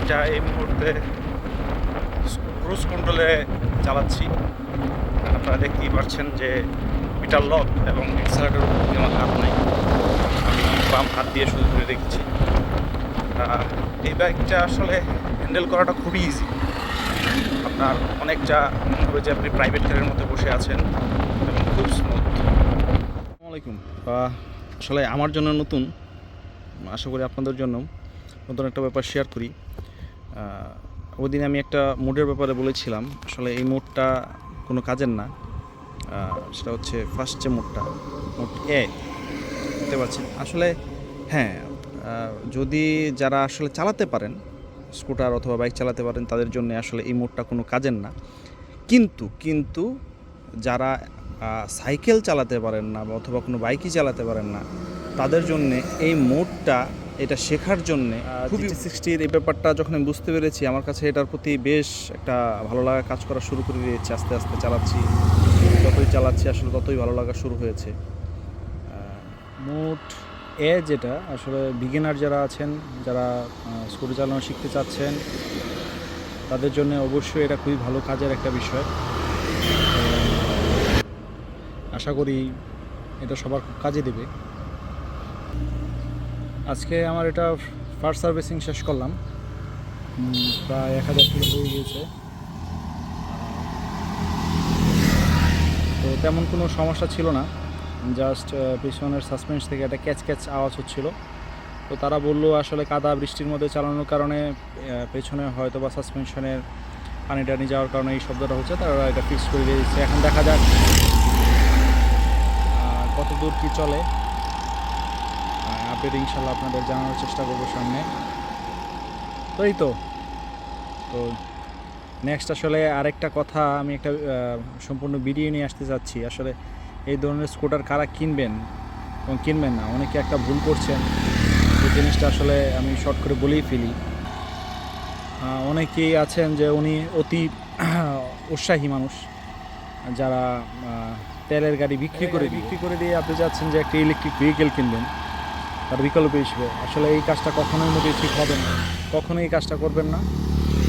বাইকটা এই মুহূর্তে ক্রুজ কন্ট্রোলে চালাচ্ছি। আপনারা দেখতেই পাচ্ছেন যে মিটার লক এবং এক্সেলারেটর আমার হাত নেই, আমি বাম হাত দিয়ে শুধু ধরে রেখেছি। এই বাইকটা আসলে হ্যান্ডেল করাটা খুবই ইজি। আপনার অনেকটা মনে হবে যে আপনি প্রাইভেট কারের মধ্যে বসে আছেন এবং খুব স্মুথ। আসসালামু আলাইকুম। আসলে আমার জন্য নতুন, আশা করি আপনাদের জন্য নতুন একটা ব্যাপার শেয়ার করি। ওই দিন আমি একটা মোডের ব্যাপারে বলেছিলাম, আসলে এই মোডটা কোনো কাজের না। সেটা হচ্ছে ফার্স্ট যে মোড এ, দেখতে পাচ্ছেন। আসলে হ্যাঁ, যদি যারা আসলে চালাতে পারেন, স্কুটার অথবা বাইক চালাতে পারেন, তাদের জন্য আসলে এই মোডটা কোনো কাজের না। কিন্তু যারা সাইকেল চালাতে পারেন না অথবা কোনো বাইকই চালাতে পারেন না, তাদের জন্যে এই মোডটা, এটা শেখার জন্যে খুবই 60-র এই ব্যাপারটা যখন আমি বুঝতে পেরেছি, আমার কাছে এটার প্রতি বেশ একটা ভালো লাগা কাজ করা শুরু করে দিয়েছে। আস্তে আস্তে যতই চালাচ্ছি আসলে ততই ভালো লাগা শুরু হয়েছে। মোড এ যেটা আসলে বিগিনার যারা আছেন, যারা স্কুটি চালানো শিখতে চাচ্ছেন, তাদের জন্য অবশ্যই এটা খুবই ভালো কাজের একটা বিষয়। আশা করি এটা সবার খুব কাজে দেবে। আজকে আমার এটা ফার্স্ট সার্ভিসিং শেষ করলাম, প্রায় 1000 কিলো হয়ে গিয়েছে। তো তেমন কোনো সমস্যা ছিল না, জাস্ট পিছনের সাসপেন্স থেকে একটা ক্যাচ আওয়াজ হচ্ছিল। তো তারা বললো আসলে কাদা বৃষ্টির মধ্যে চালানোর কারণে পেছনে হয়তো বা সাসপেনশনের পানি টানি যাওয়ার কারণে এই শব্দটা হচ্ছে। তারা এটা ফিক্স করে দিয়েছে। এখন দেখা যাক কত দূর কী চলে, আপডেট ইনশাল্লাহ আপনাদের জানানোর চেষ্টা করবো সামনে। তো এই তো নেক্সট আসলে আরেকটা কথা, আমি একটা সম্পূর্ণ ভিডিও নিয়ে আসতে চাচ্ছি। আসলে এই ধরনের স্কুটার কারা কিনবেন এবং কিনবেন না, অনেকে একটা ভুল করছেন। এই জিনিসটা আসলে আমি শর্ট করে বলেই ফেলি। অনেকেই আছেন যে উনি অতি উৎসাহী মানুষ, যারা তেলের গাড়ি বিক্রি করে দিয়ে আপনি যাচ্ছেন যে একটা ইলেকট্রিক ভেহিকেল কিনবেন তার বিকল্প হিসেবে। আসলে এই কাজটা কখনোই মোটেই ঠিক হবে না, কখনোই এই কাজটা করবেন না।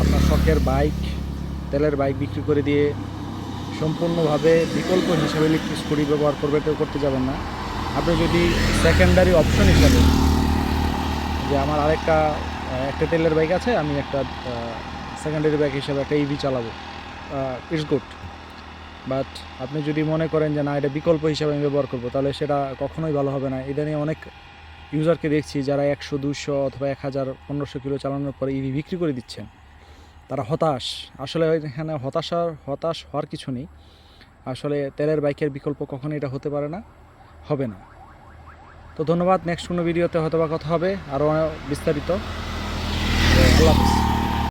আপনার শখের বাইক, তেলের বাইক বিক্রি করে দিয়ে সম্পূর্ণভাবে বিকল্প হিসেবে ইলেকট্রিক স্কুটি ব্যবহার করতে যাবেন না। আপনি যদি সেকেন্ডারি অপশন হিসাবে, যে আমার একটা তেলের বাইক আছে, আমি একটা সেকেন্ডারি বাইক হিসেবে একটা ইভি চালাবো, ইটস গুড। বাট আপনি যদি মনে করেন যে না, এটা বিকল্প হিসাবে আমি ব্যবহার করবো, তাহলে সেটা কখনোই ভালো হবে না। এটা নিয়ে অনেক ইউজারকে দেখছি যারা 100, 200 অথবা 1000, 1500 কিলো চালানোর পরে ইভি বিক্রি করে দিচ্ছেন। তারা হতাশ। আসলে এখানে হতাশ হওয়ার কিছু নেই। আসলে তেলের বাইকের বিকল্প কখনোই এটা হতে পারে না, হবে না। তো ধন্যবাদ। নেক্সট কোনো ভিডিওতে হয়তো বা কথা হবে আরও বিস্তারিত। আল্লাহ হাফেজ।